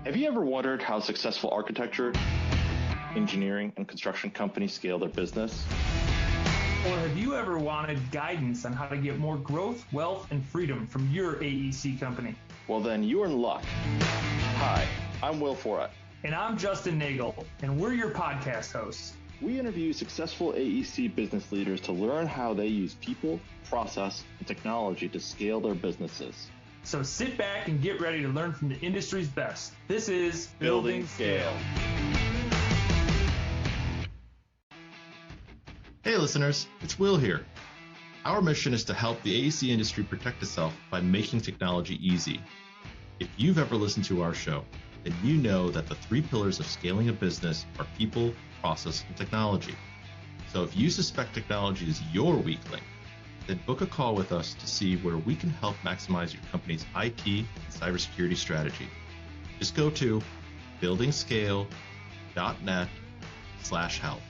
Have you ever wondered how successful architecture, engineering, and construction companies scale their business? Or have you ever wanted guidance on how to get more growth, wealth, and freedom from your AEC company? Well, then you are in luck. Hi, I'm Will Furey. And I'm Justin Nagel, and we're your podcast hosts. We interview successful AEC business leaders to learn how they use people, process, and technology to scale their businesses. So sit back and get ready to learn from the industry's best. This is Building Scale. Hey listeners, it's Will here. Our mission is to help the AEC industry protect itself by making technology easy. If you've ever listened to our show, then you know that the three pillars of scaling a business are people, process, and technology. So if you suspect technology is your weak link, then book a call with us to see where we can help maximize your company's IT and cybersecurity strategy. Just go to buildingscale.net/help.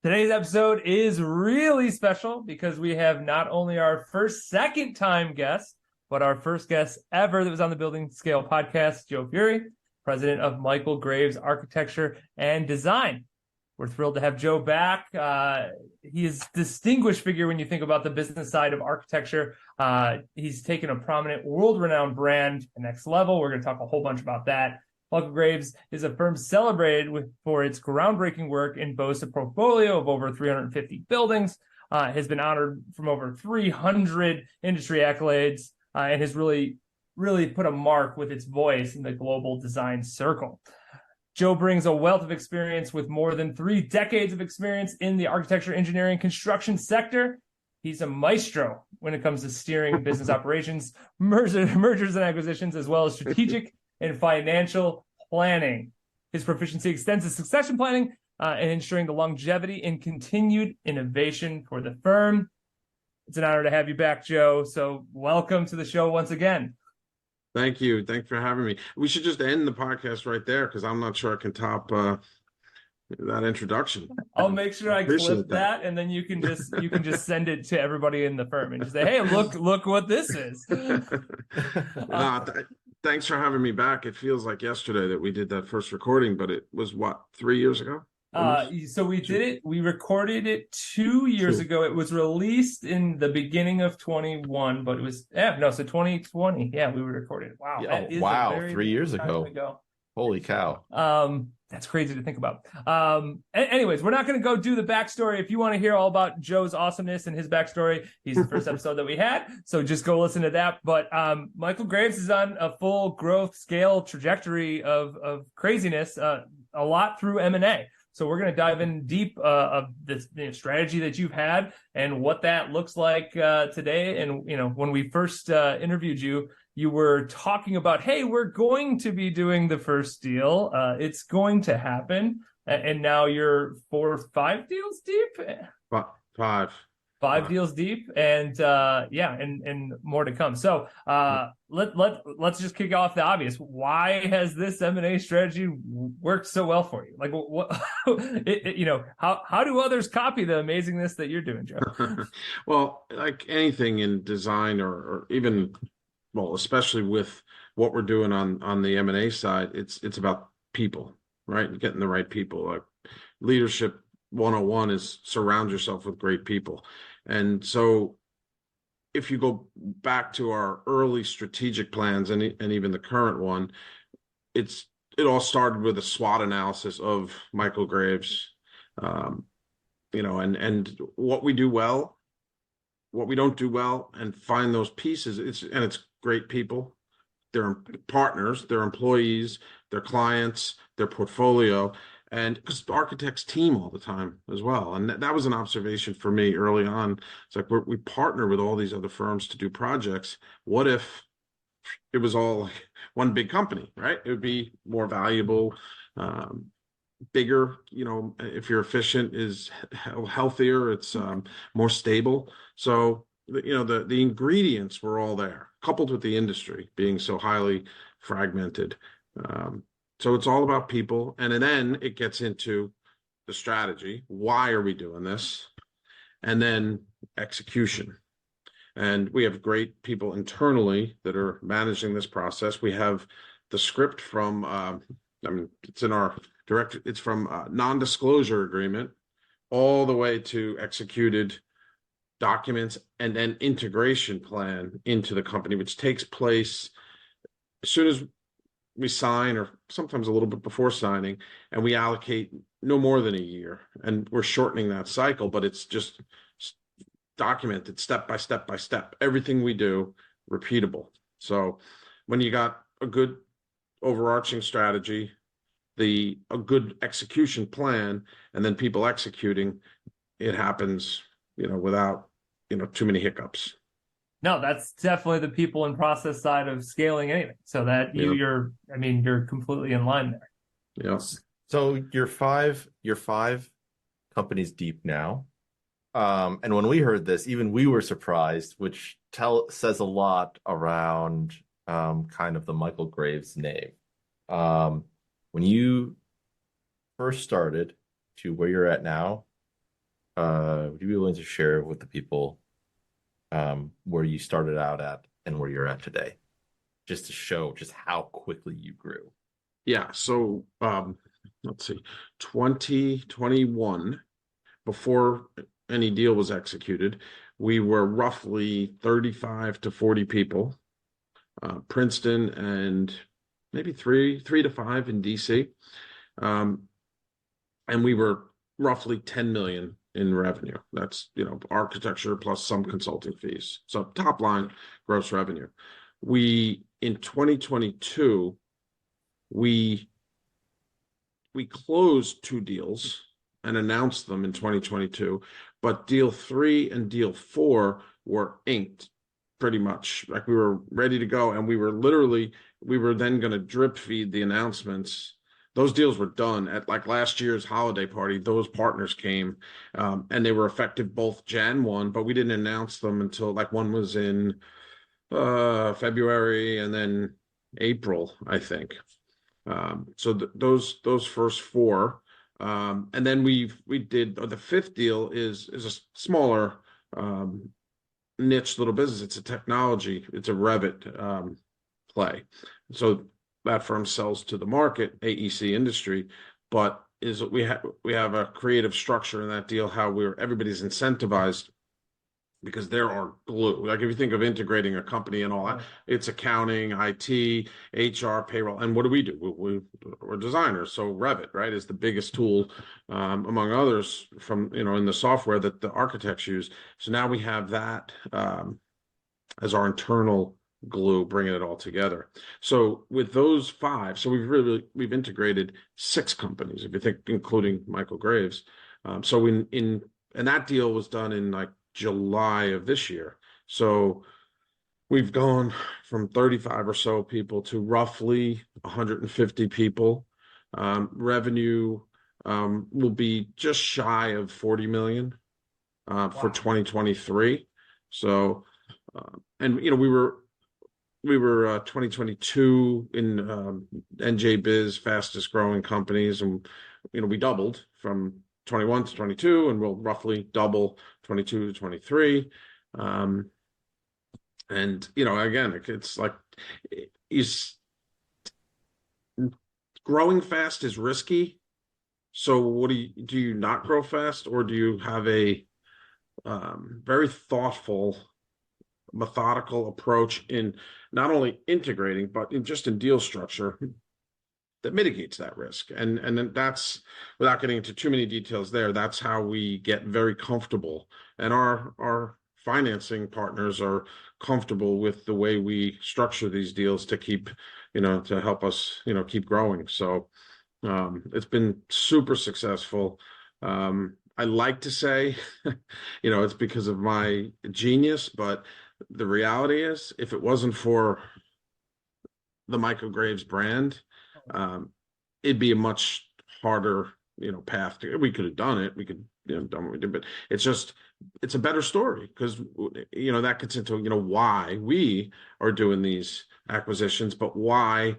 Today's episode is really special because we have not only our second-time guest, but our first guest ever that was on the Building Scale podcast, Joe Furey, president of Michael Graves Architecture and Design. We're thrilled to have Joe back. He is a distinguished figure when you think about the business side of architecture. He's taken a prominent world-renowned brand to the next level. We're going to talk a whole bunch about that. Michael Graves is a firm celebrated for its groundbreaking work and boasts a portfolio of over 350 buildings, has been honored from over 300 industry accolades, and has really put a mark with its voice in the global design circle. Joe brings a wealth of experience with more than 3 decades of experience in the architecture, engineering, construction sector. He's a maestro when it comes to steering business operations, mergers and acquisitions, as well as strategic and financial planning. His proficiency extends to succession planning and ensuring the longevity and continued innovation for the firm. It's an honor to have you back, Joe. So welcome to the show once again. Thank you. Thanks for having me. We should just end the podcast right there because I'm not sure I can top that introduction. I'll make sure I clip that, and then you can just send it to everybody in the firm and just say, "Hey, look what this is." Thanks for having me back. It feels like yesterday that we did that first recording, but it was 3 years ago? So we did it. We recorded it 2 years ago. It was released in the beginning of 21, but it was so 2020. Yeah, we recorded it. Wow. Wow, 3 years ago. Holy cow. That's crazy to think about. Anyways, we're not going to go do the backstory. If you want to hear all about Joe's awesomeness and his backstory, he's the first episode that we had. So just go listen to that. But Michael Graves is on a full growth scale trajectory of craziness, a lot through M&A. So we're going to dive in deep of this strategy that you've had and what that looks like today. And, when we first interviewed you, you were talking about, hey, we're going to be doing the first deal. It's going to happen. And now you're 4 or 5 deals deep? Five deals deep, and and more to come. So let's just kick off the obvious. Why has this M&A strategy worked so well for you? Like, what? How do others copy the amazingness that you're doing, Joe? Well, like anything in design, or even, especially with what we're doing on the M&A side, it's about people, right? Getting the right people. Like leadership 101 is surround yourself with great people. And so if you go back to our early strategic plans and even the current one, it all started with a SWOT analysis of Michael Graves, and what we do well, what we don't do well, and find those pieces. It's great people, their partners, their employees, their clients, their portfolio. And because architects team all the time as well. And that was an observation for me early on. It's like we partner with all these other firms to do projects. What if it was all like one big company, right? It would be more valuable, bigger, if you're efficient, is healthier, it's more stable. So, the ingredients were all there, coupled with the industry being so highly fragmented. So it's all about people. And then it gets into the strategy. Why are we doing this? And then execution. And we have great people internally that are managing this process. We have the script from, it's in our it's from non-disclosure agreement all the way to executed documents and then integration plan into the company, which takes place as soon as we sign or sometimes a little bit before signing, and we allocate no more than a year. And we're shortening that cycle, but it's just documented step by step by step. Everything we do, repeatable. So when you got a good overarching strategy, a good execution plan, and then people executing, it happens, without, too many hiccups. No, that's definitely the people and process side of scaling anything. So that you're completely in line there. Yes. So you're five companies deep now. And when we heard this, even we were surprised, which says a lot around kind of the Michael Graves name. When you first started to where you're at now, would you be willing to share with the people where you started out at and where you're at today, just to show just how quickly you grew? Yeah. So let's see, 2021, before any deal was executed, we were roughly 35 to 40 people, Princeton, and maybe three to five in DC. And we were roughly 10 million in revenue. That's, architecture plus some consulting fees. So top line gross revenue. In 2022, we closed 2 deals and announced them in 2022, but deal 3 and deal 4 were inked pretty much. Like we were ready to go, and we were then going to drip feed the announcements. Those deals were done at like last year's holiday party. Those partners came, and they were effective both Jan 1, but we didn't announce them until like one was in February and then April, I think. So those first 4, and then we did the 5th deal is a smaller niche little business. It's a technology. It's a Revit play. So that firm sells to the market, AEC industry, but we have a creative structure in that deal how everybody's incentivized, because they're our glue. Like if you think of integrating a company and all that, it's accounting, IT, HR, payroll. And what do? We're designers. So Revit, right, is the biggest tool among others from, in the software that the architects use. So now we have that as our internal glue, bringing it all together. So with those 5, so we've integrated 6 companies, if you think, including Michael Graves. So and that deal was done in like July of this year. So we've gone from 35 or so people to roughly 150 people. Revenue will be just shy of 40 million for 2023. So, and we were 2022 in NJ Biz fastest growing companies, and we doubled from 21 to 22, and we'll roughly double 22 to 23. And again, it's like growing fast is risky. So do you not grow fast, or do you have a very thoughtful, methodical approach in not only integrating, but just in deal structure that mitigates that risk? And then that's, without getting into too many details there, that's how we get very comfortable, and our financing partners are comfortable with the way we structure these deals to keep, to help us, keep growing. So it's been super successful. I like to say, it's because of my genius, but the reality is, if it wasn't for the Michael Graves brand, it'd be a much harder, path to. We could have done it. We could, done what we did, but it's a better story, because that gets into why we are doing these acquisitions, but why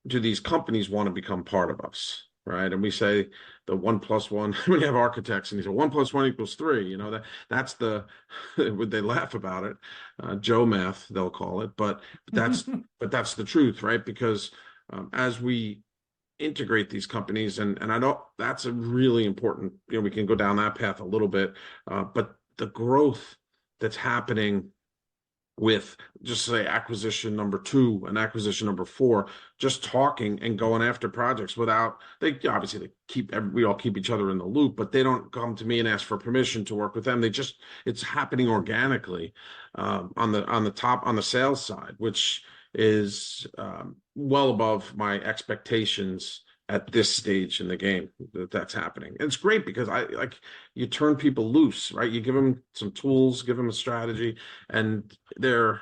do these companies want to become part of us, right? And we say the 1 + 1. When you have architects and you say 1 + 1 = 3, that's the would they laugh about it? Joe math, they'll call it, but that's the truth, right? Because as we integrate these companies, and I know that's a really important, we can go down that path a little bit, but the growth that's happening with, just say, acquisition number 2 and acquisition number 4, just talking and going after projects without, they obviously, we all keep each other in the loop, but they don't come to me and ask for permission to work with them. It's happening organically, on the sales side, which is well above my expectations at this stage in the game, that's happening. And it's great because you turn people loose, right? You give them some tools, give them a strategy, and their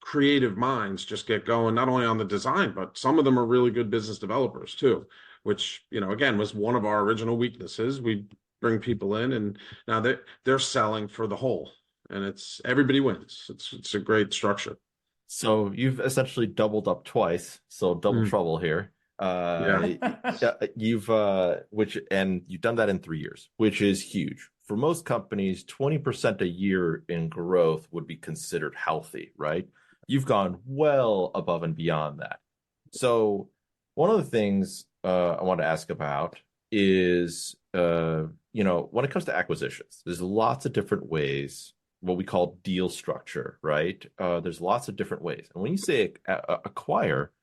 creative minds just get going, not only on the design, but some of them are really good business developers too, which, again, was one of our original weaknesses. We bring people in, and now they're selling for the whole, and everybody wins. It's a great structure. So you've essentially doubled up twice, so double trouble here. You've done that in 3 years, which is huge. For most companies, 20% a year in growth would be considered healthy, right? You've gone well above and beyond that. So one of the things I want to ask about is, when it comes to acquisitions, there's lots of different ways, what we call deal structure, right? There's lots of different ways. And when you say acquire,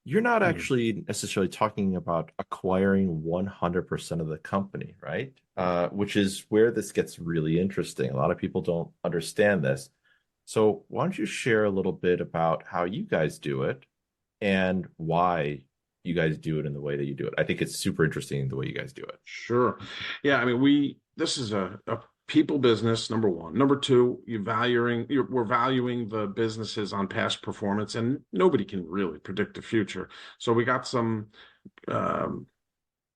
you're not actually necessarily talking about acquiring 100% of the company, right? Which is where this gets really interesting. A lot of people don't understand this. So why don't you share a little bit about how you guys do it and why you guys do it in the way that you do it? I think it's super interesting the way you guys do it. Sure. Yeah, I mean, this is a people business, number one. Number two, we're valuing the businesses on past performance, and nobody can really predict the future. So we got some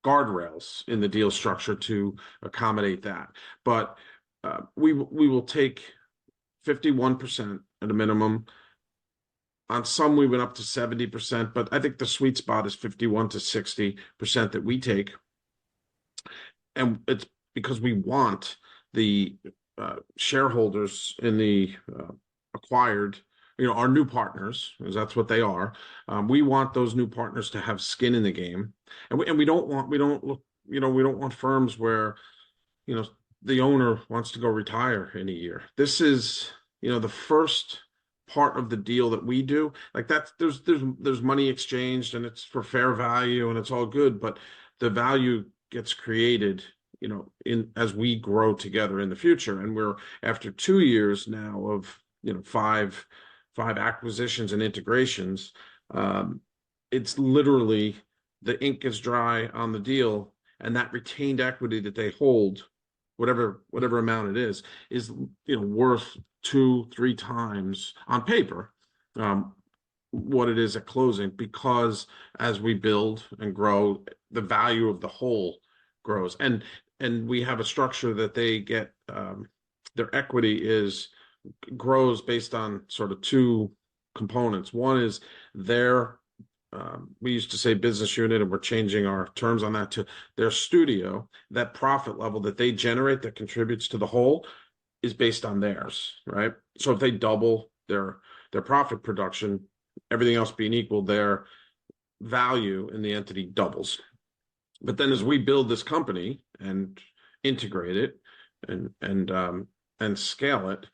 guardrails in the deal structure to accommodate that. But we will take 51% at a minimum. On some, we went up to 70%, but I think the sweet spot is 51 to 60% that we take. And it's because we want the shareholders in the acquired, our new partners, because that's what they are. We want those new partners to have skin in the game, and we don't want firms where, the owner wants to go retire in a year. This is, the first part of the deal that we do, like that. There's money exchanged, and it's for fair value, and it's all good, but the value gets created, as we grow together in the future. And we're, after 2 years now of, five acquisitions and integrations, it's literally, the ink is dry on the deal, and that retained equity that they hold, whatever amount it is, worth 2-3 times on paper what it is at closing, because as we build and grow, the value of the whole grows. And we have a structure that they get, their equity grows based on sort of 2 components. One is we used to say business unit, and we're changing our terms on that to their studio. That profit level that they generate that contributes to the whole is based on theirs, right? So if they double their profit production, everything else being equal, their value in the entity doubles. But then as we build this company and integrate it and scale it,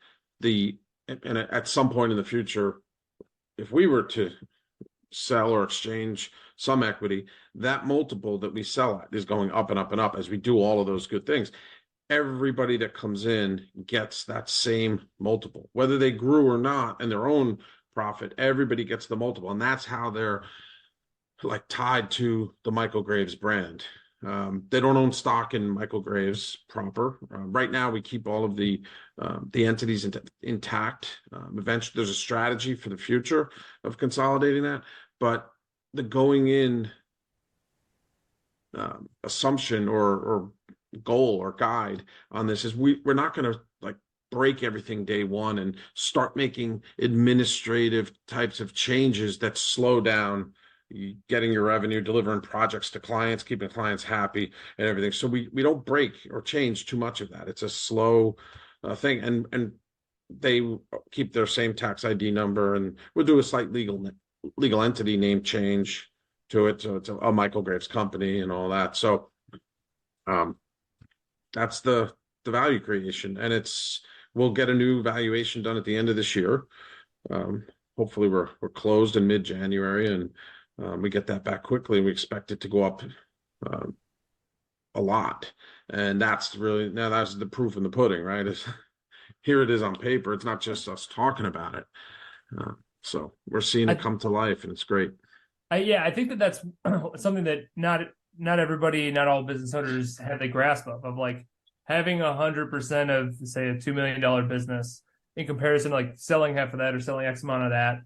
and at some point in the future, if we were to sell or exchange some equity, that multiple that we sell at is going up and up and up as we do all of those good things. Everybody that comes in gets that same multiple, whether they grew or not in their own profit. Everybody gets the multiple, and that's how they're like tied to the Michael Graves brand. They don't own stock in Michael Graves proper. Right now, we keep all of the entities intact. Eventually, there's a strategy for the future of consolidating that, but the going in assumption or goal or guide on this is we're not going to like break everything day one and start making administrative types of changes that slow down getting your revenue, delivering projects to clients, keeping clients happy and everything. So we don't break or change too much of that. It's a slow thing. And they keep their same tax ID number, and we'll do a slight legal entity name change to it. So it's a Michael Graves company and all that. So that's the value creation. And we'll get a new valuation done at the end of this year. Hopefully we're closed in mid-January, and we get that back quickly. We expect it to go up a lot. And that's the proof in the pudding, right? Here it is on paper. It's not just us talking about it. So we're seeing it come to life, and it's great. I think that's something that not everybody, not all business owners have a grasp of like having 100% of, say, a $2 million business in comparison to like selling half of that or selling X amount of that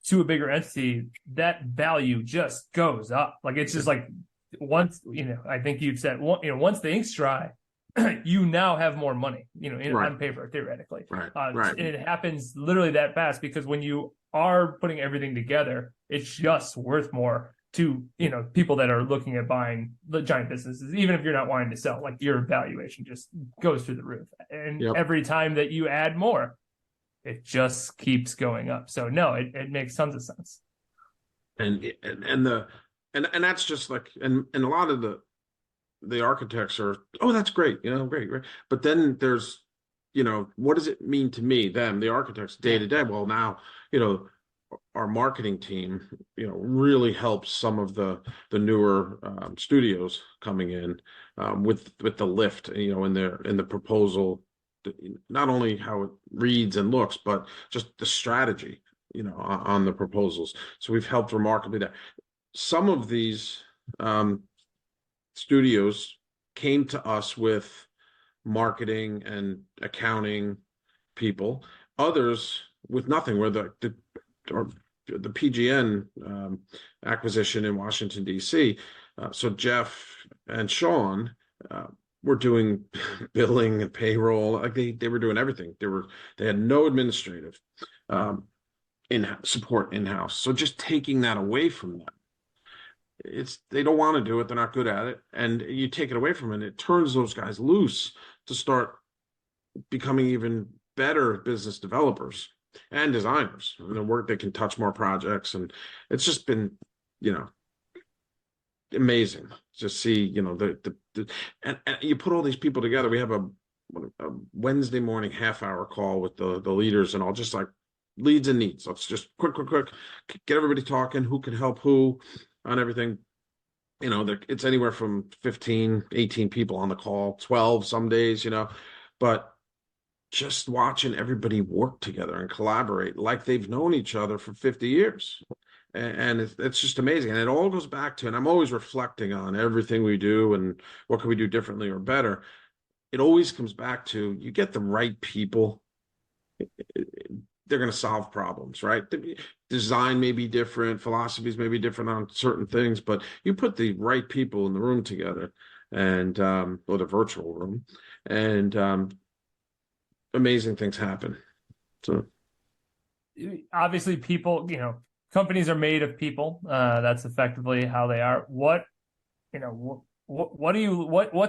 to a bigger entity. That value just goes up. Like it's just like once, I think you've said, once the ink's dry, you now have more money, on paper, theoretically. Right. And it happens literally that fast because when you are putting everything together, it's just worth more to, people that are looking at buying the giant businesses. Even if you're not wanting to sell, like your valuation just goes through the roof. And every time that you add more, it just keeps going up. So no, it makes tons of sense. And that's just like, and a lot of the architects are, oh, that's great, great. But then there's, what does it mean to me, them, the architects, day to day? Well, now, our marketing team, really helps some of the newer studios coming in with the lift, in the proposal, not only how it reads and looks, but just the strategy, on the proposals. So we've helped remarkably that. Some of these studios came to us with marketing and accounting people, others with nothing, where the PGN acquisition in Washington, D.C. So Jeff and Sean were doing billing and payroll. Like they were doing everything. They had no administrative support in-house. So just taking that away from them, they don't want to do it. They're not good at it. And you take it away from them, and it turns those guys loose to start becoming even better business developers and designers. And the work, they can touch more projects. And it's just been, amazing to see, and you put all these people together. We have a Wednesday morning half-hour call with the leaders, and all just like leads and needs. Let's just quick, get everybody talking, who can help who on everything. It's anywhere from 15, 18 people on the call, 12 some days, but just watching everybody work together and collaborate like they've known each other for 50 years. And it's just amazing. And it all goes back to, and I'm always reflecting on everything we do and what can we do differently or better. It always comes back to, you get the right people, they're going to solve problems, right? The design may be different, philosophies may be different on certain things, but you put the right people in the room together, and or the virtual room, and amazing things happen. So obviously people, companies are made of people. That's effectively how they are. What's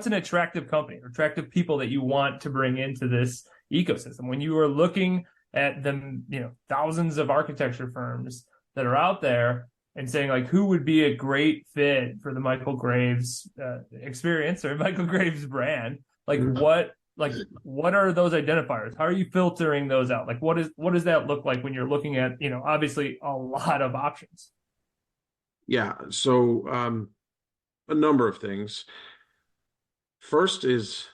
an attractive company, or attractive people that you want to bring into this ecosystem? When you are looking at the thousands of architecture firms that are out there and saying, like, who would be a great fit for the Michael Graves experience or Michael Graves brand? Like, what are those identifiers? How are you filtering those out? Like, what does that look like when you're looking at, obviously a lot of options? Yeah. So a number of things. First is,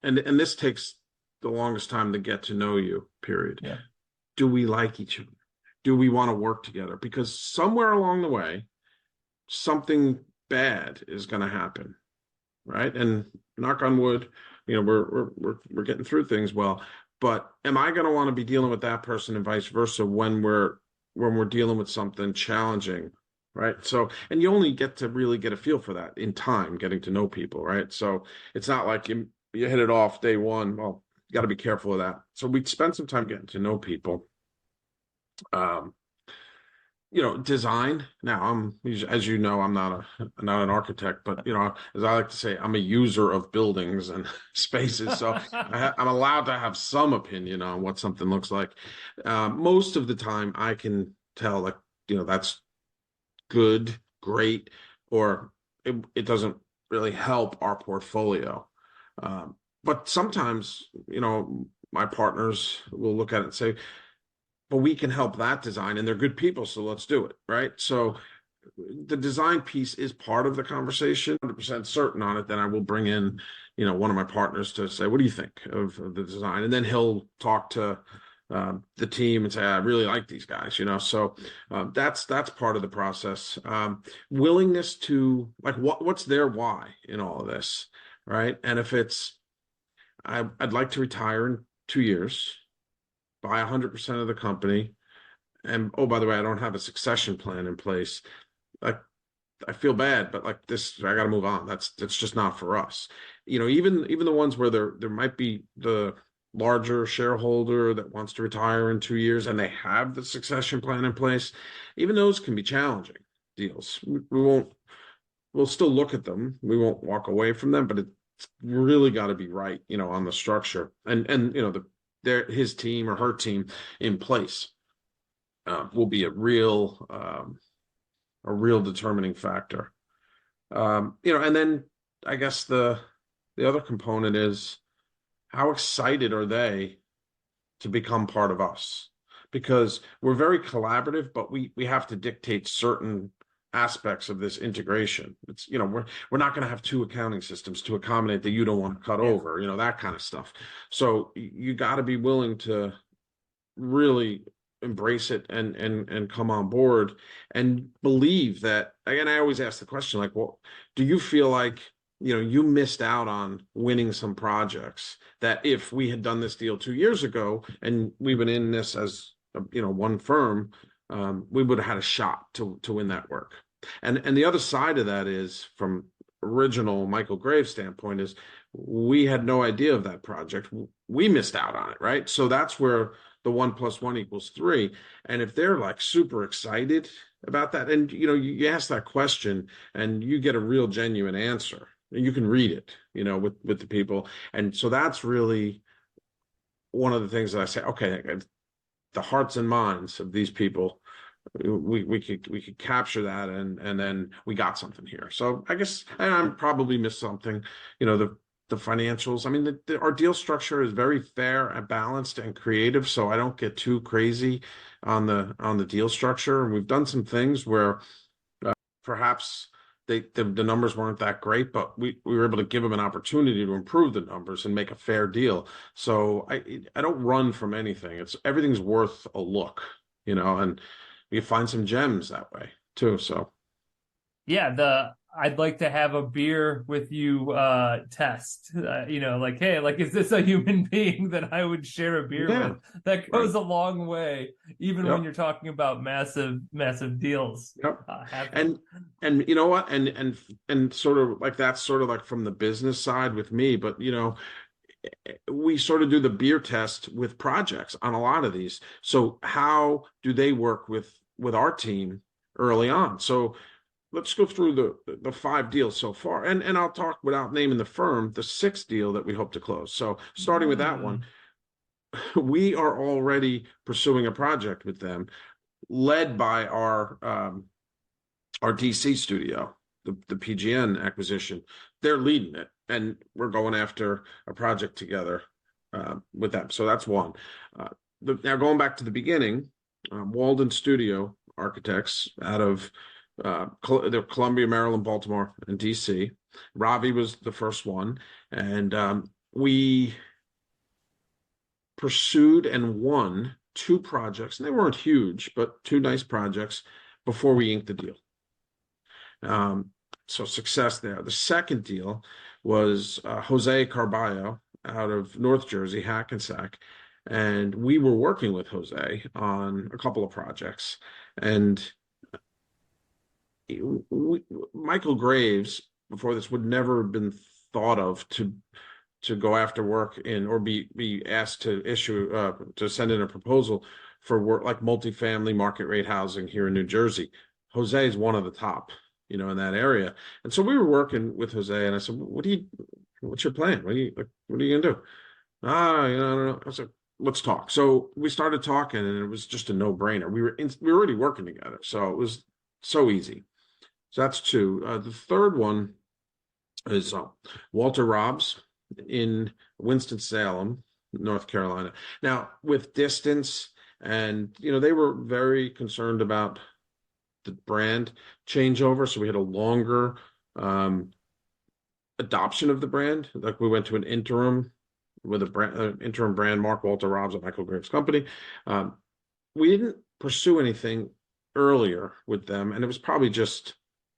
and this takes the longest time to get to know you, period. Yeah. Do we like each other? Do we want to work together? Because somewhere along the way, something bad is going to happen, right? And knock on wood, we're getting through things well. But am I going to want to be dealing with that person and vice versa when we're dealing with something challenging, right? So, and you only get to really get a feel for that in time, getting to know people, right? So it's not like you hit it off day one. Well, you got to be careful of that. So we spend some time getting to know people. Design. Now, as you know, I'm not an architect, but as I like to say, I'm a user of buildings and spaces, so I'm allowed to have some opinion on what something looks like. Most of the time, I can tell, like, that's good great, or it doesn't really help our portfolio. But sometimes, my partners will look at it and say, but we can help that design and they're good people, so let's do it, right? So the design piece is part of the conversation. 100% certain on it, then I will bring in, one of my partners to say, what do you think of the design? And then he'll talk to the team and say, I really like these guys, So that's part of the process. Willingness to, like, what's their why in all of this, right? And if it's, I'd like to retire in 2 years, buy 100% of the company, and oh, by the way, I don't have a succession plan in place. I feel bad, but like this, I got to move on. That's just not for us. Even the ones where there might be the larger shareholder that wants to retire in 2 years and they have the succession plan in place, even those can be challenging deals. We'll still look at them. We won't walk away from them, but it's really got to be right, on the structure and his team or her team in place will be a real determining factor. And then I guess the other component is how excited are they to become part of us? Because we're very collaborative, but we have to dictate certain aspects of this integration. It's, we're not going to have 2 accounting systems to accommodate that you don't want to cut over, that kind of stuff. So you got to be willing to really embrace it and come on board and believe that. Again, I always ask the question, like, well, do you feel like, you missed out on winning some projects that if we had done this deal 2 years ago and we've been in this as, one firm, we would have had a shot to win that work. And the other side of that is, from original Michael Graves' standpoint, is we had no idea of that project. We missed out on it, right? So that's where the 1 + 1 = 3. And if they're like super excited about that, and you ask that question and you get a real genuine answer, and you can read it, with the people. And so that's really one of the things that I say, okay, the hearts and minds of these people, we could capture that, and then we got something here. So I guess, and I'm probably missed something, the financials. I mean, our deal structure is very fair and balanced and creative, so I don't get too crazy on the deal structure. And we've done some things where perhaps the numbers weren't that great, but we were able to give them an opportunity to improve the numbers and make a fair deal. So I don't run from anything. Everything's worth a look, and you find some gems that way too. So yeah, I'd like to have a beer with you test, like, hey, like, is this a human being that I would share a beer with? That goes a long way, even when you're talking about massive deals. And you know what, and sort of like, that's sort of like from the business side with me, but we sort of do the beer test with projects on a lot of these. So how do they work with our team early on? So let's go through the 5 deals so far, and I'll talk, without naming the firm, the 6th deal that we hope to close. So starting with that one, we are already pursuing a project with them, led by our DC studio, the PGN acquisition. They're leading it, and we're going after a project together with them. So that's one. Now going back to the beginning, Walden Studio Architects out of the Columbia, Maryland, Baltimore, and DC. Ravi was the first one, and we pursued and won 2 projects, and they weren't huge, but 2 nice projects before we inked the deal. So success there. The second deal was Jose Carballo out of North Jersey, Hackensack, and we were working with Jose on a couple of projects, and Michael Graves before this would never have been thought of to go after work in, or be asked to issue to send in a proposal for work like multifamily market rate housing here in New Jersey. Jose is one of the top, in that area. And so we were working with Jose, and I said, what's your plan? What are you gonna do? I don't know. I said, let's talk. So we started talking, and it was just a no-brainer. We were already working together, so it was so easy. So that's two. The third one is Walter Robs in Winston-Salem, North Carolina. Now, with distance, and they were very concerned about the brand changeover, so we had a longer adoption of the brand. Like we went to an interim with interim brand, Mark Walter Robs at Michael Graves Company. We didn't pursue anything earlier with them, and it was probably just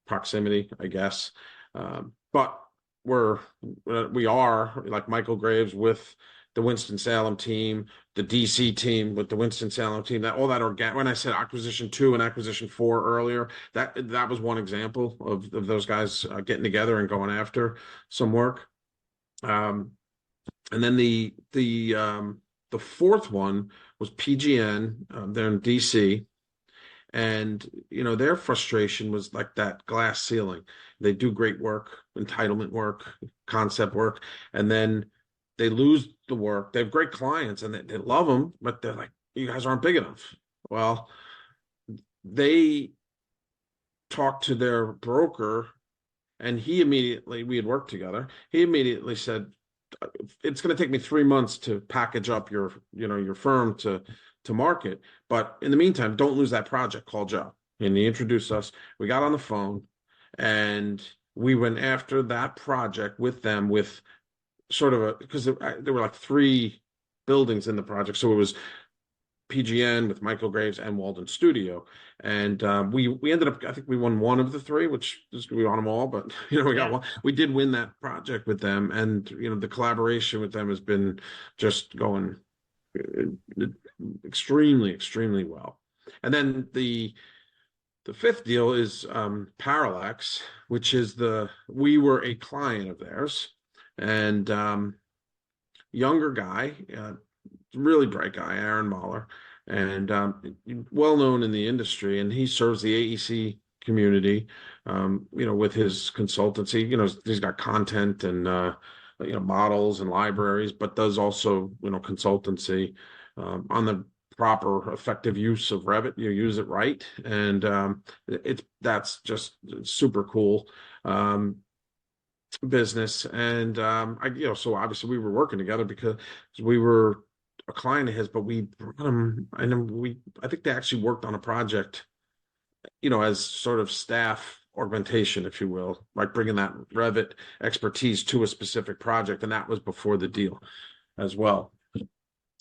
proximity, I guess. But we are like Michael Graves with the Winston-Salem team, the DC team with the Winston-Salem team, all that organic. When I said acquisition 2 and acquisition 4 earlier, that was one example of those guys getting together and going after some work. And then the fourth one was PGN. They're in DC. And, their frustration was like that glass ceiling. They do great work, entitlement work, concept work, and then they lose the work. They have great clients and they love them, but they're like, you guys aren't big enough. Well, they talked to their broker, and we had worked together. He immediately said, it's going to take me 3 months to package up your firm to market. But in the meantime, don't lose that project. Call Joe. And he introduced us. We got on the phone and we went after that project with them with sort of because there were like 3 buildings in the project. So it was PGN with Michael Graves and Walden Studio. And we ended up, I think we won one of the 3, which is, we won them all, but we got one. We did win that project with them. And, the collaboration with them has been just going extremely, extremely well. And then the 5th deal is Parallax, which is we were a client of theirs, and younger guy, really bright guy, Aaron Mahler, and well known in the industry, and he serves the AEC community, with his consultancy. He's got content and models and libraries, but does also consultancy on the proper effective use of Revit. You use it right, and that's just super cool business. And so obviously we were working together because we were a client of his, but we brought him, I think they actually worked on a project, as sort of staff augmentation, if you will, like bringing that Revit expertise to a specific project, and that was before the deal as well.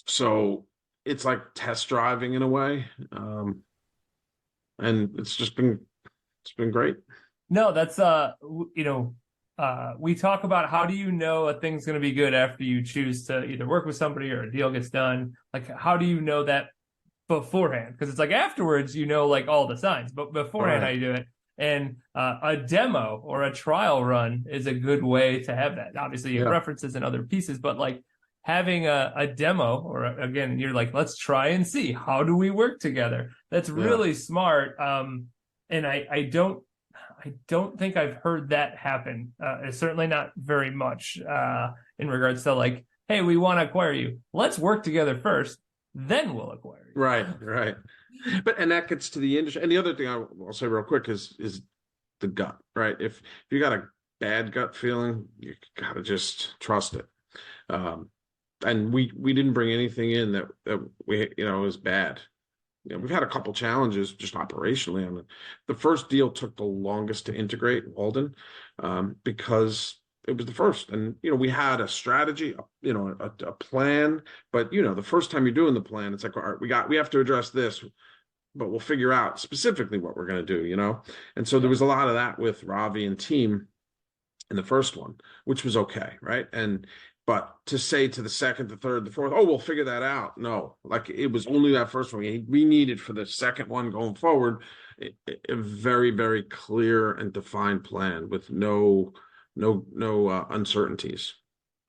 So it's like test driving in a way, and it's been great. No, that's we talk about how do you know a thing's going to be good after you choose to either work with somebody or a deal gets done. Like, how do you know that beforehand? Because it's like afterwards, like all the signs, but beforehand, How you do it. And a demo or a trial run is a good way to have that. Obviously, you have references and other pieces, but like having a demo, or again, you're like, let's try and see, how do we work together? That's really smart. And I don't think I've heard that happen. It's certainly not very much in regards to like, hey, we want to acquire you. Let's work together first, then we'll acquire you. Right. But and that gets to the industry. And the other thing I'll say real quick is the gut, right? If you got a bad gut feeling, you gotta just trust it. And we didn't bring anything in that we was bad. We've had a couple challenges just operationally on it. The first deal took the longest to integrate, Walden, because it was the first, and we had a strategy, a plan, but the first time you're doing the plan, it's like, all right, we have to address this, but we'll figure out specifically what we're going to do, and so there was a lot of that with Ravi and team in the first one, which was okay, right? But to say to the second, the third, the fourth, oh, we'll figure that out. No, like it was only that first one. We needed for the second one going forward a very, very clear and defined plan with no uncertainties.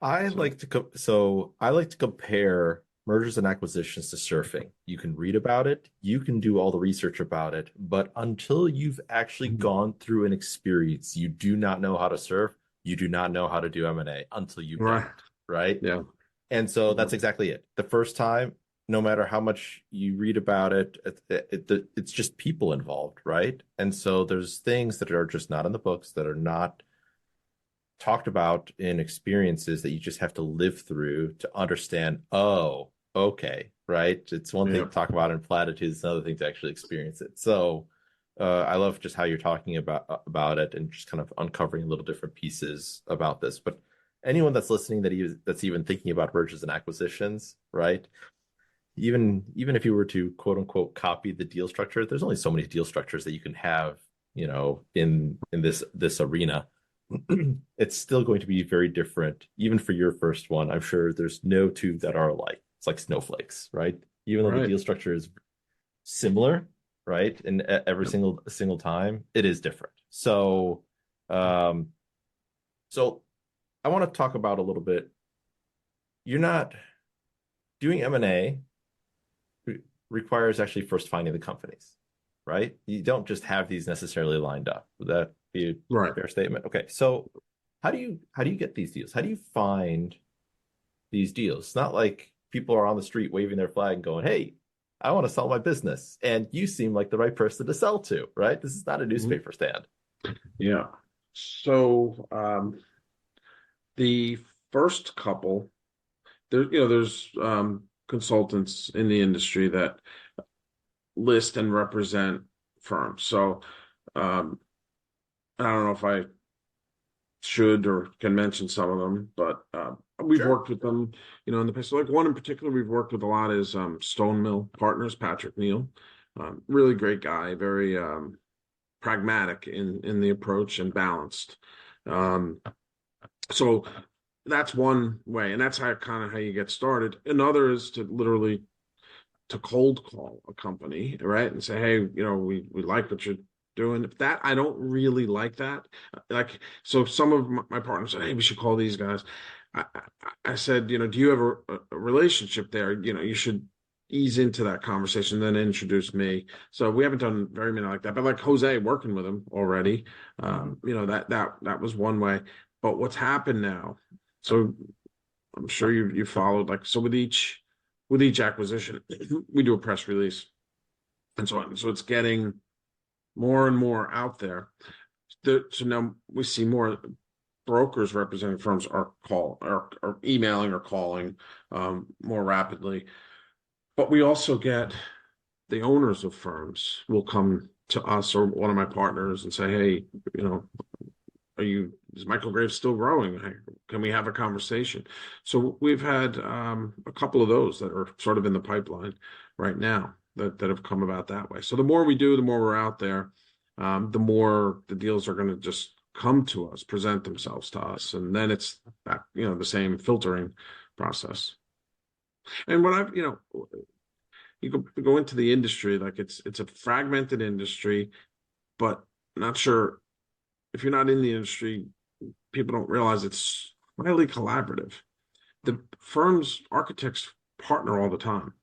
I like to compare mergers and acquisitions to surfing. You can read about it, you can do all the research about it, but until you've actually gone through an experience, you do not know how to surf. You do not know how to do M&A until you've done it, right? Yeah. And so that's exactly it. The first time, no matter how much you read about it, it's just people involved, right? And so there's things that are just not in the books, that are not talked about in experiences, that you just have to live through to understand, oh, okay, right? It's one thing Yeah. to talk about in platitudes, it's another thing to actually experience it. So I love just how you're talking about it and just kind of uncovering little different pieces about this. But anyone that's listening that's even thinking about mergers and acquisitions, right? Even if you were to quote unquote copy the deal structure, there's only so many deal structures that you can have, in this arena. It's still going to be very different, even for your first one. I'm sure there's no two that are alike. It's like snowflakes, right? Even though the Right. deal structure is similar, right? And every Yep. single time, it is different. Um, so I want to talk about a little bit. You're not doing M&A requires actually first finding the companies, right? You don't just have these necessarily lined up. Would that be a Right. fair statement? Okay, so how do you get these deals? How do you find these deals? It's not like people are on the street waving their flag and going, "Hey, I want to sell my business," and you seem like the right person to sell to, right? This is not a Mhm. newspaper stand. Yeah. So the first couple, there's consultants in the industry that list and represent firms. So um, I don't know if I should or can mention some of them, but we've Sure. worked with them, in the past. So, like one in particular we've worked with a lot is Stone Mill Partners, Patrick Neal. Really great guy, very pragmatic in the approach and balanced. Um, so that's one way, and that's how you get started. Another is to literally to cold call a company, right? And say, hey, we like what you're doing. If that, I don't really like that. Like, so some of my partners said, hey, we should call these guys. I said, do you have a relationship there? You should ease into that conversation, then introduce me. So we haven't done very many like that, but like Jose working with him already, that was one way. But what's happened now? So I'm sure you followed, like, so with each acquisition, we do a press release and so on. So it's getting more and more out there. So now we see more brokers representing firms are emailing or calling more rapidly. But we also get the owners of firms will come to us or one of my partners and say, hey, you know, is Michael Graves still growing? Can we have a conversation? So we've had a couple of those that are sort of in the pipeline right now that have come about that way. So the more we do, the more we're out there, the more the deals are going to just come to us, present themselves to us, and then it's that, the same filtering process. And what you go into the industry, like it's a fragmented industry, but not sure if you're not in the industry, people don't realize it's highly collaborative. The firms, architects partner all the time,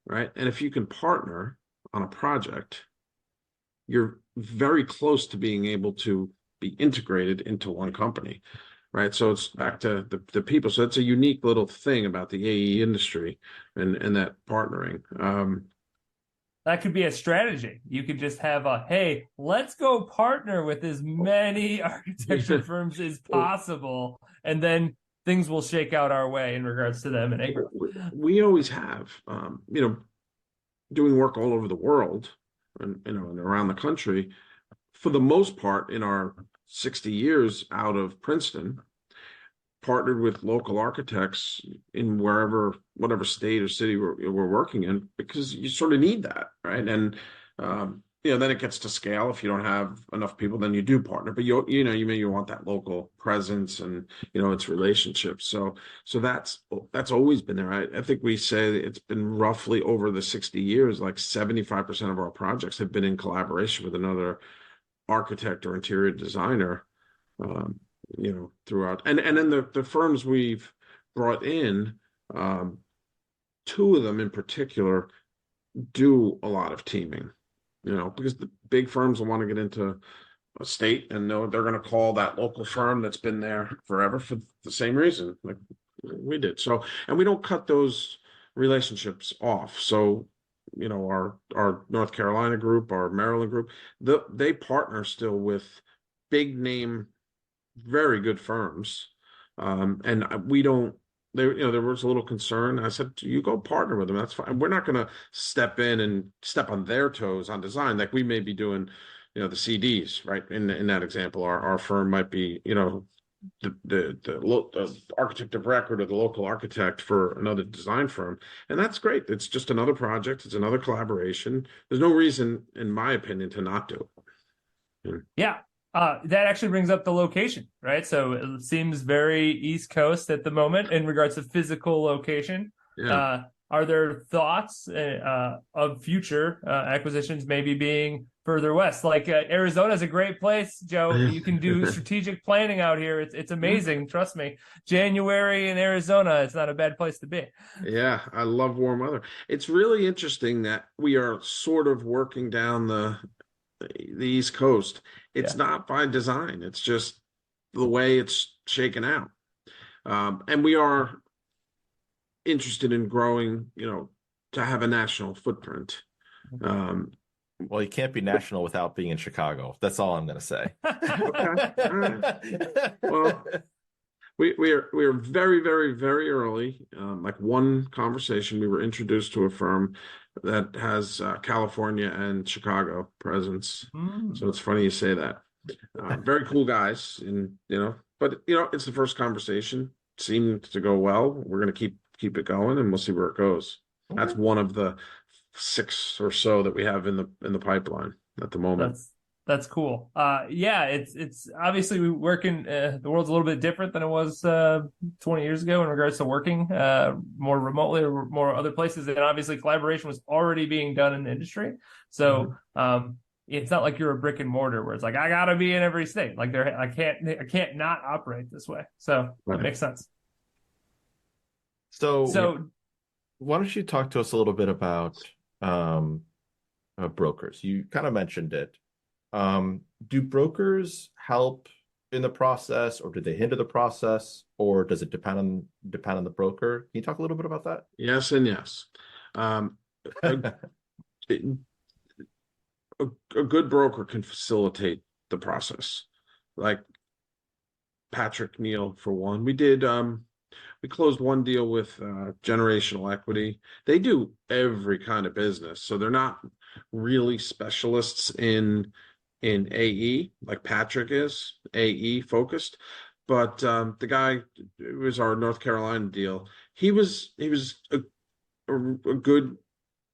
right? And if you can partner on a project, you're very close to being able to be integrated into one company, right? So it's back to the people. So it's a unique little thing about the AE industry and that partnering. That could be a strategy. You could just have hey, let's go partner with as many architecture firms as possible, and then things will shake out our way in regards to the M&A group. We always have, doing work all over the world and around the country. For the most part, in our 60 years out of Princeton, partnered with local architects in whatever state or city we're working in, because you sort of need that, right? And then it gets to scale. If you don't have enough people, then you do partner. But you want that local presence and its relationships. So that's always been there. I think we say it's been roughly over the 60 years, like 75% of our projects have been in collaboration with another architect or interior designer. Throughout. And then the firms we've brought in, two of them in particular do a lot of teaming, because the big firms will want to get into a state and know they're going to call that local firm that's been there forever for the same reason, like we did. So, and we don't cut those relationships off. So, our North Carolina group, our Maryland group, they partner still with big name, very good firms. And we don't, there was a little concern. I said, you go partner with them. That's fine. We're not going to step in and step on their toes on design. Like we may be doing, the CDs, right? In that example, our firm might be, the architect of record or the local architect for another design firm. And that's great. It's just another project. It's another collaboration. There's no reason, in my opinion, to not do it. Yeah. That actually brings up the location, right? So it seems very East Coast at the moment in regards to physical location. Yeah. Are there thoughts of future acquisitions maybe being further west? Like Arizona is a great place, Joe. You can do strategic planning out here. It's amazing. Trust me. January in Arizona, it's not a bad place to be. Yeah, I love warm weather. It's really interesting that we are sort of working down the East Coast. It's not by design. It's just the way it's shaken out. And we are interested in growing, to have a national footprint. Well, you can't be national without being in Chicago. That's all I'm going to say. Okay. All right. Well, we are very, very, very early. Like one conversation, we were introduced to a firm that has California and Chicago presence. So it's funny you say that. Very cool guys, and but it's the first conversation. Seemed to go well. We're going to keep it going, and we'll see where it goes. Okay. That's one of the 6 or so that we have in the pipeline at the moment. That's cool. It's obviously we work in the world's a little bit different than it was 20 years ago in regards to working more remotely or more other places. And obviously collaboration was already being done in the industry. So it's not like you're a brick and mortar where it's like, I gotta be in every state. Like I can't not operate this way. So That makes sense. So why don't you talk to us a little bit about brokers? You kind of mentioned it. Do brokers help in the process, or do they hinder the process, or does it depend on the broker? Can you talk a little bit about that? Yes and yes. A good broker can facilitate the process. Like Patrick Neal, for one. We closed one deal with Generational Equity. They do every kind of business, so they're not really specialists in AE like Patrick is, AE focused. But the guy, it was our North Carolina deal. He was a good,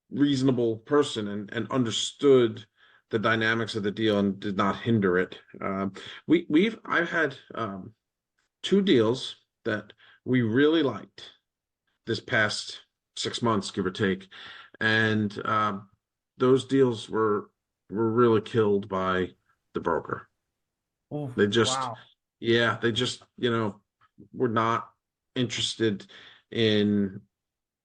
reasonable person and understood the dynamics of the deal and did not hinder it. I've had 2 deals that we really liked this past 6 months, give or take, and those deals were really killed by the broker. Oof, they just were not interested in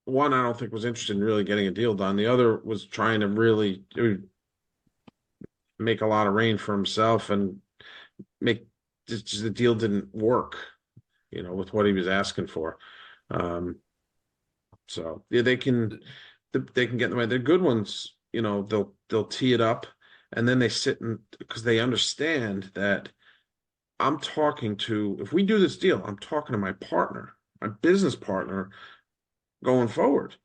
one. I don't think was interested in really getting a deal done. The other was trying to really make a lot of rain for himself and make the deal didn't work, with what he was asking for. So yeah, they can get in the way. The good ones, they'll tee it up, and then they sit because they understand that if we do this deal, I'm talking to my partner, my business partner going forward.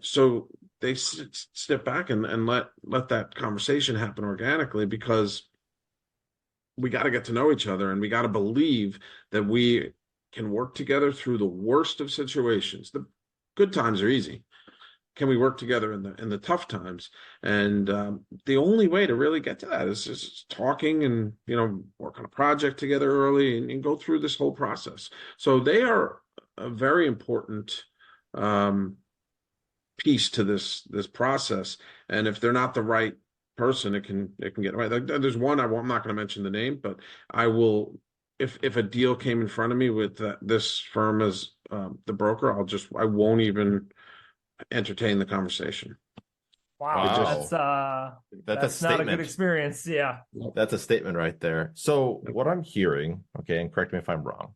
So they step back and let that conversation happen organically, because we got to get to know each other, and we got to believe that we can work together through the worst of situations. The good times are easy. Can we work together in the tough times? And the only way to really get to that is just talking and work on a project together early and go through this whole process. So they are a very important piece to this process. And if they're not the right person, it can get away. There's one I'm not going to mention the name, but I will. If a deal came in front of me with this firm as the broker, I won't even entertain the conversation. Wow. That's not a good experience. Yeah. That's a statement right there. So what I'm hearing, okay, and correct me if I'm wrong,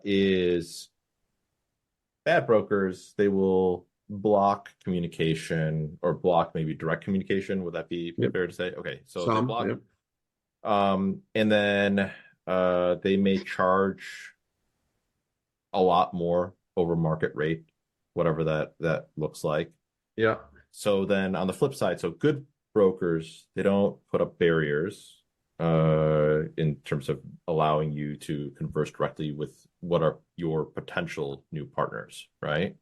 is bad brokers, they will block communication or block maybe direct communication. Would that be Yep. fair to say? Okay, so they Some, block, yep. and then they may charge a lot more over market rate, whatever that looks like. Yeah. So then on the flip side, so good brokers, they don't put up barriers in terms of allowing you to converse directly with what are your potential new partners, right?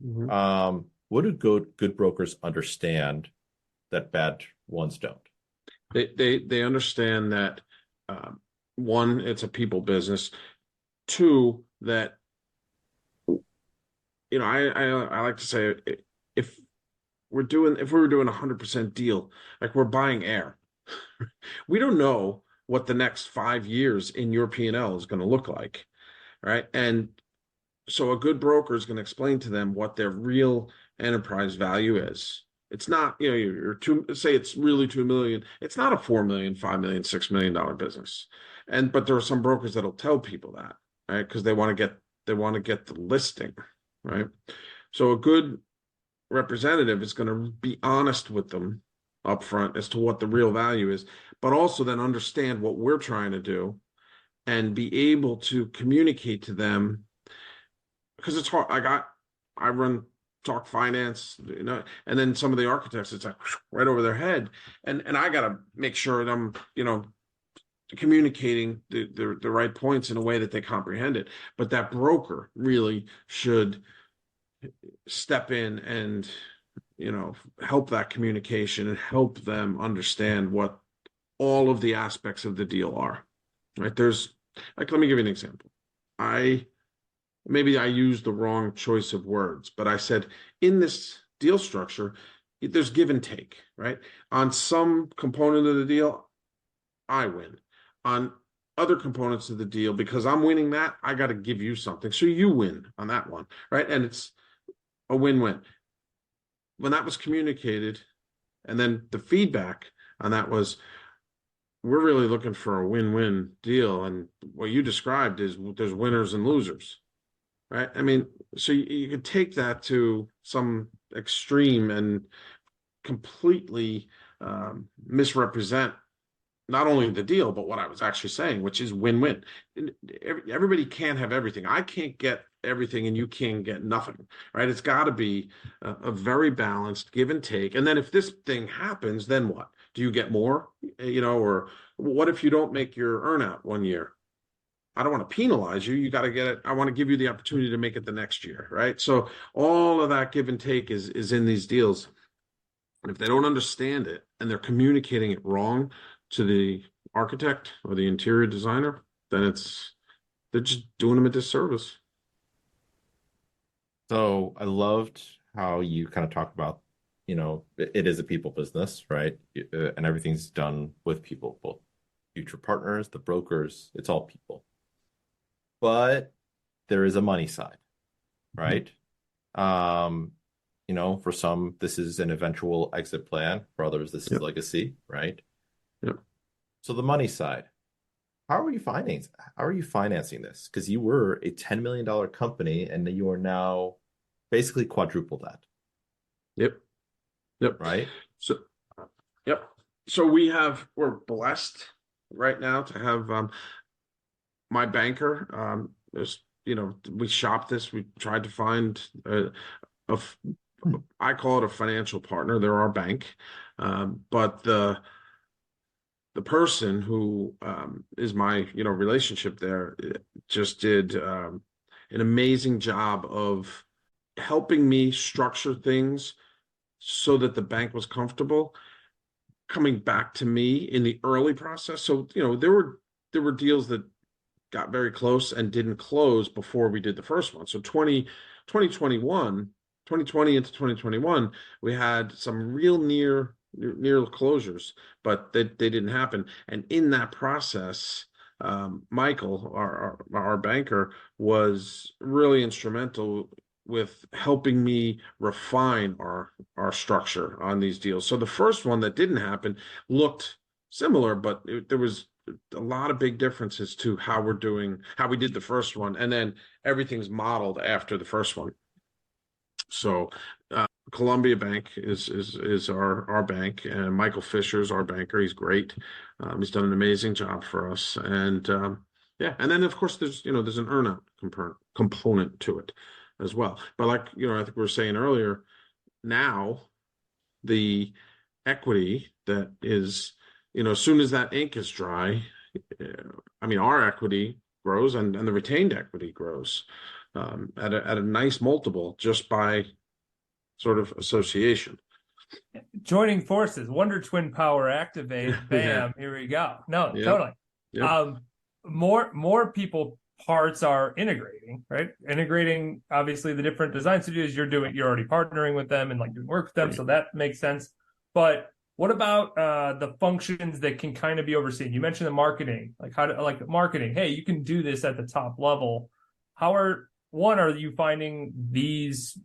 Mm-hmm. What do good brokers understand that bad ones don't? They understand that one, it's a people business. Two, that I like to say if if we were doing 100% deal, like we're buying air, we don't know what the next 5 years in your P&L is going to look like, right? And so a good broker is going to explain to them what their real enterprise value is. It's not, you're say it's really 2 million. It's not a 4 million, 5 million, $6 million business. But there are some brokers that'll tell people that, right? Because they want to get the listing, right? So a good representative is going to be honest with them up front as to what the real value is, but also then understand what we're trying to do and be able to communicate to them, because it's hard. I run talk finance, and then some of the architects, it's like right over their head, and I got to make sure that I'm, communicating the right points in a way that they comprehend it. But that broker really should step in and, help that communication and help them understand what all of the aspects of the deal are. Right? There's let me give you an example. Maybe I used the wrong choice of words, but I said in this deal structure, there's give and take, right? On some component of the deal, I win. On other components of the deal, because I'm winning that, I got to give you something. So you win on that one, right? And it's a win-win. When that was communicated, and then the feedback on that was, we're really looking for a win-win deal. And what you described is there's winners and losers. Right. I mean, so you could take that to some extreme and completely misrepresent not only the deal, but what I was actually saying, which is win-win. Everybody can't have everything. I can't get everything and you can't get nothing, right? It's got to be a very balanced give and take. And then if this thing happens, then what? Do you get more, or what if you don't make your earnout one year? I don't want to penalize you. You got to get it. I want to give you the opportunity to make it the next year, right? So all of that give and take is in these deals. And if they don't understand it and they're communicating it wrong to the architect or the interior designer, then they're just doing them a disservice. So I loved how you kind of talked about, it is a people business, right? And everything's done with people, both future partners, the brokers, it's all people. But there is a money side, right? For some, this is an eventual exit plan. For others, this is legacy, right? Yep. So the money side, how are you financing this? Because you were a $10 million company and you are now basically quadruple that. Yep. Right? So, yep. So we're blessed right now to have my banker. We shopped this. We tried to find I call it a financial partner. They're our bank, but the person who is my relationship there just did an amazing job of helping me structure things so that the bank was comfortable coming back to me in the early process. So there were deals that got very close and didn't close before we did the first one. So 2020 into 2021, we had some real near closures, but they didn't happen. And in that process, Michael, our banker, was really instrumental with helping me refine our structure on these deals. So the first one that didn't happen looked similar, but there was a lot of big differences to how we did the first one, and then everything's modeled after the first one. So Columbia Bank is our bank, and Michael Fisher's our banker. He's great. He's done an amazing job for us, and yeah. And then of course there's an earnout component to it as well. But like I think we were saying earlier, now the equity that is as soon as that ink is dry, I mean our equity grows and the retained equity grows at a nice multiple just by sort of association. Joining forces, Wonder Twin power activate, bam, Yeah. Here we go. No, Yep. totally. Yep. More people parts are integrating, right? Integrating obviously the different design studios you're already partnering with them and like doing work with them, so that makes sense. But what about the functions that can kind of be overseen? You mentioned the marketing, like marketing. Hey, you can do this at the top level. Are you finding these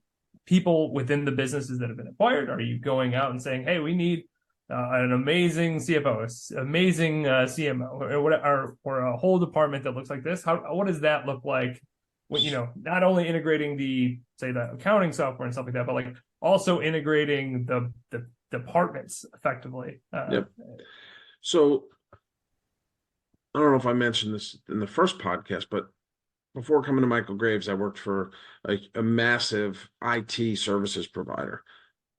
people within the businesses that have been acquired? Are you going out and saying, hey, we need an amazing CFO, amazing CMO, or a whole department that looks like this? What does that look like when, not only integrating the accounting software and stuff like that, but like also integrating the departments effectively? Yep. So I don't know if I mentioned this in the first podcast, but before coming to Michael Graves, I worked for a massive IT services provider.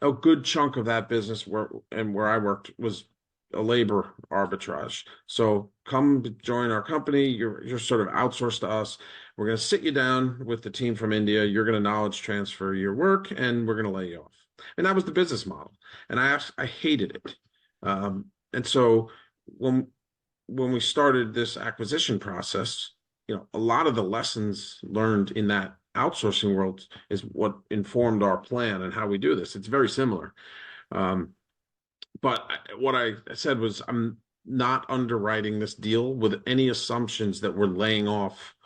A good chunk of that business where I worked was a labor arbitrage. So come join our company. You're sort of outsourced to us. We're going to sit you down with the team from India. You're going to knowledge transfer your work, and we're going to lay you off. And that was the business model. And I hated it. And so when we started this acquisition process, a lot of the lessons learned in that outsourcing world is what informed our plan and how we do this. It's very similar. But what I said was, I'm not underwriting this deal with any assumptions that we're laying off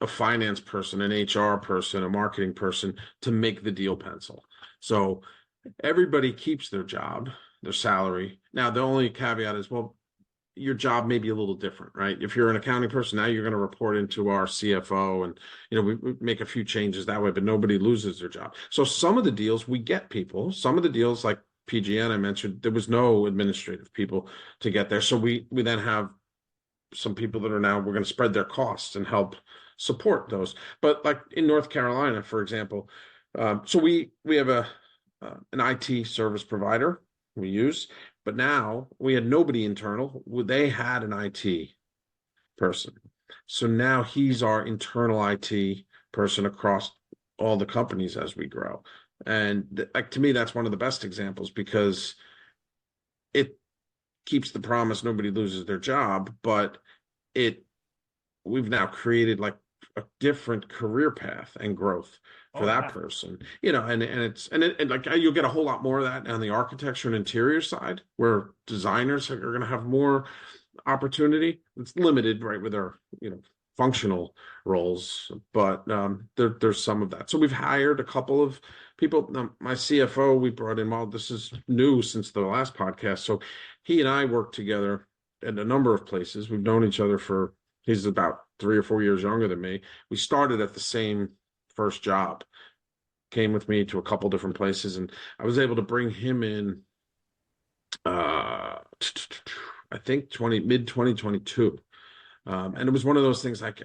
a finance person, an HR person, a marketing person to make the deal pencil. So everybody keeps their job, their salary. Now, the only caveat is, well, your job may be a little different, right? If you're an accounting person, now you're going to report into our CFO, and we make a few changes that way, but nobody loses their job. So some of the deals we get people. Some of the deals, like PGN I mentioned, there was no administrative people to get there. So we then have some people that we're going to spread their costs and help support those. But like in North Carolina, for example, so we have an IT service provider we use. But now we had nobody internal. They had an IT person. So now he's our internal IT person across all the companies as we grow. And to me, that's one of the best examples because it keeps the promise nobody loses their job, but we've now created like a different career path and growth for that person, and like you'll get a whole lot more of that on the architecture and interior side, where designers are going to have more opportunity. It's limited, right, with our functional roles, but there's some of that. So we've hired a couple of people. My CFO we brought in. Well, this is new since the last podcast, so he and I worked together at a number of places. We've known each other he's about 3 or 4 years younger than me. We started at the same first job, came with me to a couple different places, and I was able to bring him in I think mid 2022, and it was one of those things like,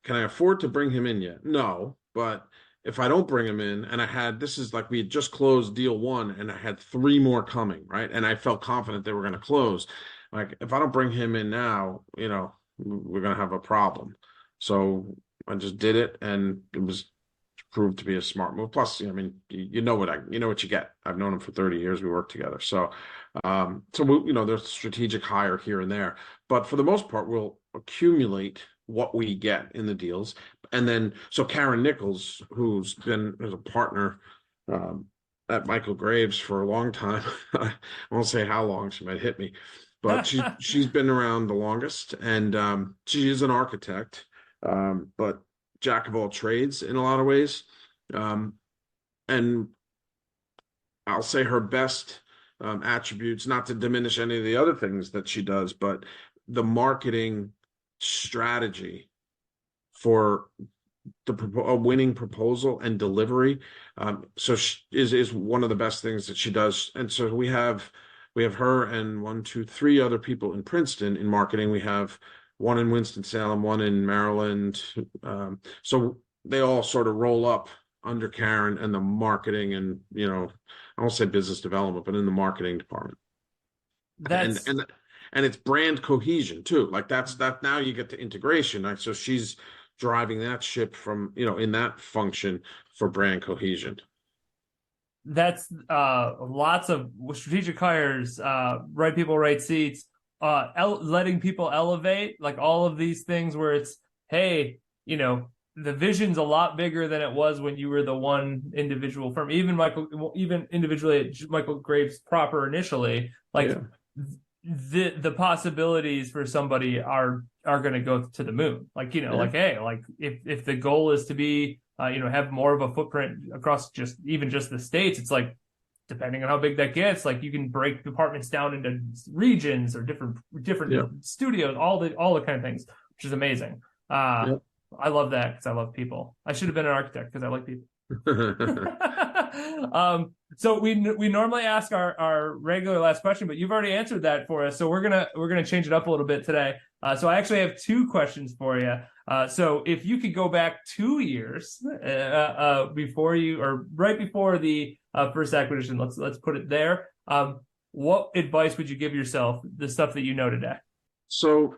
can I afford to bring him in yet? No, but if I don't bring him in, and this is like we had just closed deal 1 and I had 3 more coming, right, and I felt confident they were going to close. Like if I don't bring him in now, we're going to have a problem. So I just did it, and it was proved to be a smart move. Plus, I mean, you know what you get. I've known him for 30 years. We work together. So, there's strategic hire here and there, but for the most part, we'll accumulate what we get in the deals. And then, so Karen Nichols, who's been as a partner at Michael Graves for a long time, I won't say how long, she might hit me, but she's been around the longest, and she is an architect, but jack of all trades in a lot of ways. And I'll say her best attributes, not to diminish any of the other things that she does, but the marketing strategy for a winning proposal and delivery. So she is one of the best things that she does. And so we have her and 1, 2, 3 other people in Princeton in marketing. We have one in Winston-Salem, one in Maryland. So they all sort of roll up under Karen and the marketing and, I won't say business development, but in the marketing department. And it's brand cohesion too. Like that now you get to integration. Right? So she's driving that ship from, in that function for brand cohesion. That's lots of strategic hires, right people, right seats, letting people elevate, like all of these things where it's, hey, the vision's a lot bigger than it was when you were the one individual firm. Even individually at Michael Graves proper initially, like the possibilities for somebody are going to go to the moon. Like, like, hey, like if the goal is to be, have more of a footprint across just the States, it's like, depending on how big that gets, like you can break departments down into regions or different studios, all the kind of things, which is amazing. I love that because I love people. I should have been an architect because I like people. So we normally ask our regular last question, but you've already answered that for us. So we're gonna change it up a little bit today. So I actually have 2 questions for you. So if you could go back 2 years before you, or right before the first acquisition, let's put it there. What advice would you give yourself? The stuff that you know today. So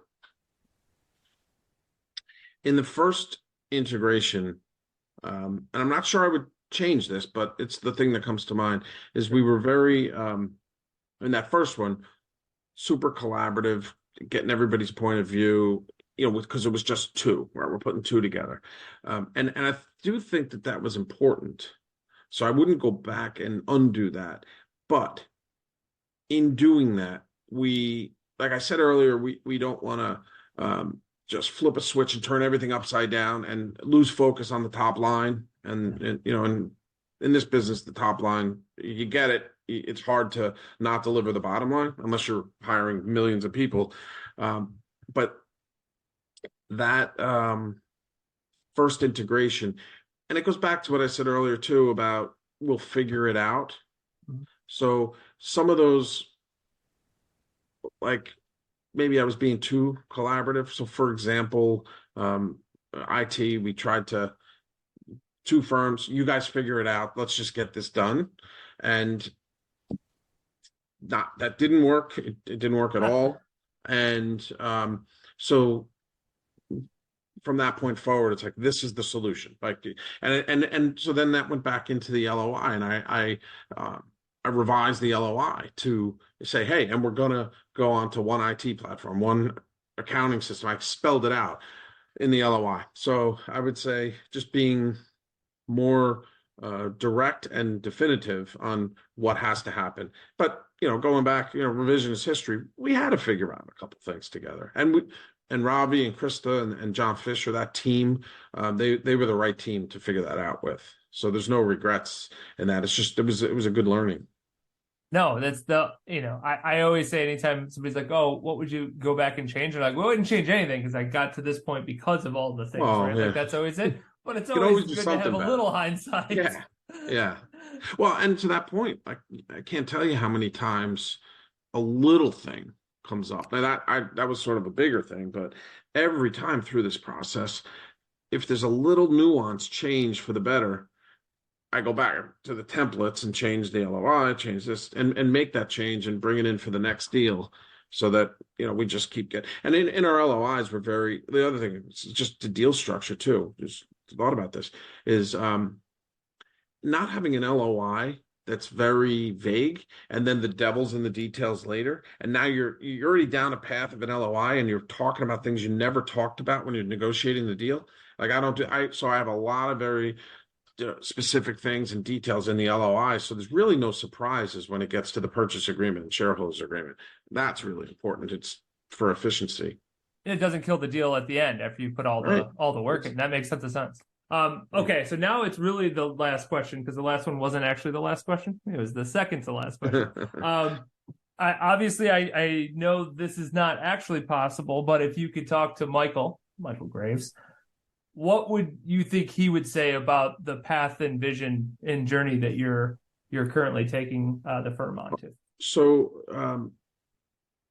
in the first integration, and I'm not sure I would change this, but it's the thing that comes to mind, is we were very, in that first one, super collaborative, getting everybody's point of view, because it was just 2, right? We're putting 2 together. And I do think that was important. So I wouldn't go back and undo that. But in doing that, like I said earlier, we don't want to just flip a switch and turn everything upside down and lose focus on the top line. And in this business, the top line, you get it. It's hard to not deliver the bottom line unless you're hiring millions of people. But that first integration, and it goes back to what I said earlier too about we'll figure it out. Mm-hmm. So some of those, like, maybe I was being too collaborative. So for example, IT, we tried to 2 firms, you guys figure it out. Let's just get this done. And that didn't work. It didn't work at all. And so from that point forward, it's like, this is the solution. Like, and so then that went back into the LOI, and I revised the LOI to say, hey, and we're going to go on to one IT platform, one accounting system. I spelled it out in the LOI. So I would say just being more direct and definitive on what has to happen. But, going back, revisionist history, we had to figure out a couple things together. And Ravi and Krista and John Fisher, that team, they were the right team to figure that out with. So there's no regrets in that. It's just, it was a good learning. No, that's I always say anytime somebody's like, oh, what would you go back and change? I'm like, well, I wouldn't change anything because I got to this point because of all the things, right? Yeah. Like that's always it. But it's always good to have a little hindsight. Yeah. Well, and to that point, I can't tell you how many times a little thing comes up. Now that was sort of a bigger thing, but every time through this process, if there's a little nuance change for the better, I go back to the templates and change the LOI, change this, and make that change and bring it in for the next deal, so that we just keep getting. And in our LOIs, the other thing is just the deal structure too. Just thought about this is not having an LOI that's very vague, and then the devil's in the details later. And now you're already down a path of an LOI, and you're talking about things you never talked about when you're negotiating the deal. Like so I have a lot of very specific things and details in the LOI. So there's really no surprises when it gets to the purchase agreement and shareholders agreement. That's really important. It's for efficiency. It doesn't kill the deal at the end after you put all the work in. That makes tons of sense. Okay, so now it's really the last question, because the last one wasn't actually the last question. It was the second to last question. I know this is not actually possible, but if you could talk to Michael Graves, what would you think he would say about the path and vision and journey that you're currently taking the firm onto? So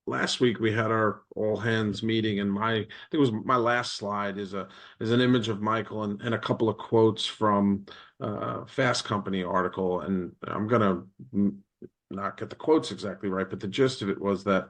last week we had our all hands meeting, and I think it was my last slide is an image of Michael and a couple of quotes from Fast Company article, and I'm gonna not get the quotes exactly right, but the gist of it was that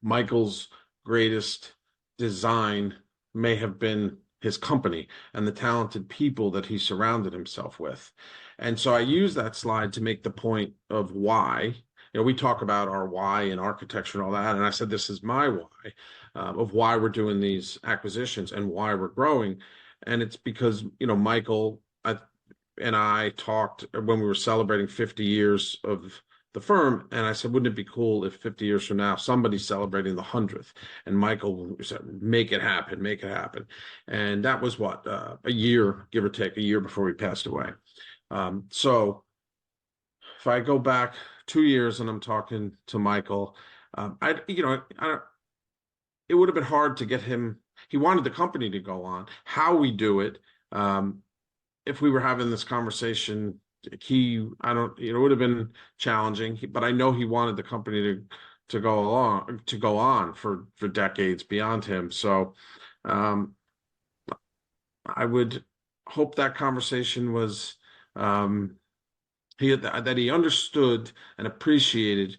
Michael's greatest design may have been his company and the talented people that he surrounded himself with. And so I use that slide to make the point of why. We talk about our why in architecture and all that, and I said this is my why of why we're doing these acquisitions and why we're growing. And it's because Michael and I talked when we were celebrating 50 years of the firm, and I said, wouldn't it be cool if 50 years from now somebody's celebrating the 100th? And Michael said, make it happen. And that was what, a year, give or take, a year before he passed away. So if I go back 2 years and I'm talking to Michael, it would have been hard to get him. He wanted the company to go on. How we do it, if we were having this conversation, it would have been challenging, but I know he wanted the company to go on for decades beyond him. So I would hope that conversation was that he understood and appreciated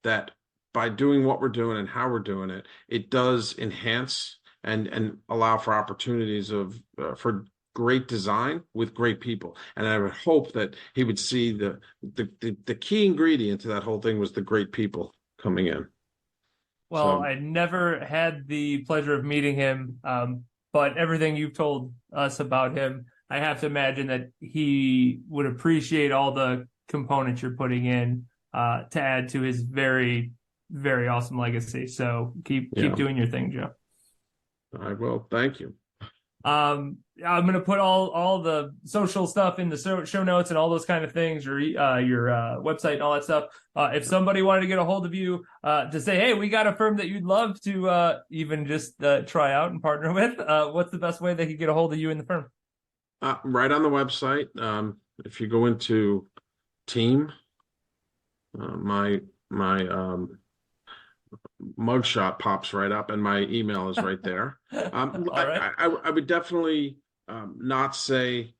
that by doing what we're doing and how we're doing it, it does enhance and allow for opportunities for great design with great people. And I would hope that he would see the key ingredient to that whole thing was the great people coming in. Well, I never had the pleasure of meeting him, but everything you've told us about him, I have to imagine that he would appreciate all the components you're putting in to add to his very, very awesome legacy. So keep doing your thing, Joe. I will. Thank you. I'm going to put all the social stuff in the show notes and all those kind of things, your website and all that stuff. If somebody wanted to get a hold of you to say, hey, we got a firm that you'd love to even just try out and partner with, what's the best way they could get a hold of you in the firm? Right on the website. If you go into team, my mugshot pops right up and my email is right there. Right. I would definitely not say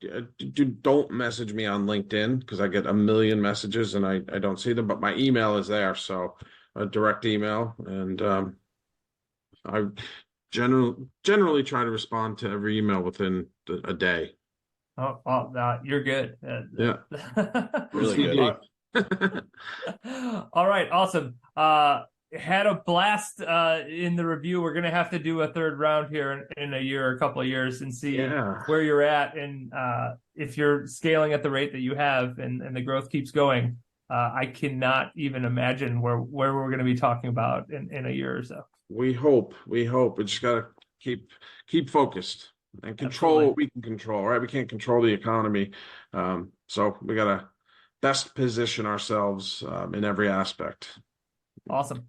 don't message me on LinkedIn because I get a million messages and I don't see them, but my email is there. So a direct email, and I generally try to respond to every email within a day. Oh, you're good. Yeah. Really good. All right. Awesome. Had a blast in the review. We're going to have to do a third round here in a year or a couple of years and see where you're at. And if you're scaling at the rate that you have and the growth keeps going, I cannot even imagine where we're going to be talking about in a year or so. We hope. We just got to keep focused and control what we can control, right? We can't control the economy. So we got to best position ourselves in every aspect. Awesome.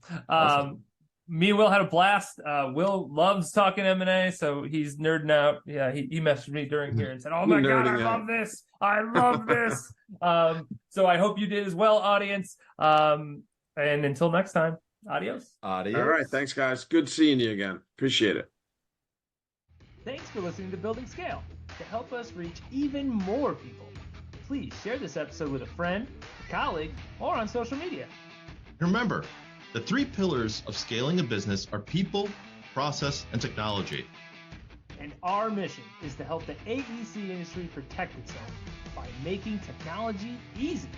Me and Will had a blast. Will loves talking M&A, so he's nerding out. Yeah, he messaged me during here and said, oh my God, I love this. I love this. So I hope you did as well, audience. And until next time, adios. All right. Thanks, guys. Good seeing you again. Appreciate it. Thanks for listening to Building Scale. To help us reach even more people, please share this episode with a friend, a colleague, or on social media. Remember, the 3 pillars of scaling a business are people, process, and technology. And our mission is to help the AEC industry protect itself by making technology easy.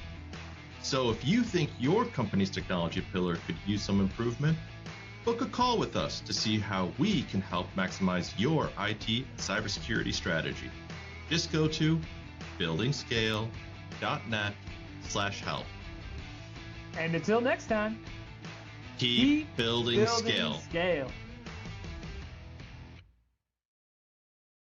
So if you think your company's technology pillar could use some improvement, book a call with us to see how we can help maximize your IT and cybersecurity strategy. Just go to buildingscale.net/help. And until next time, keep building scale.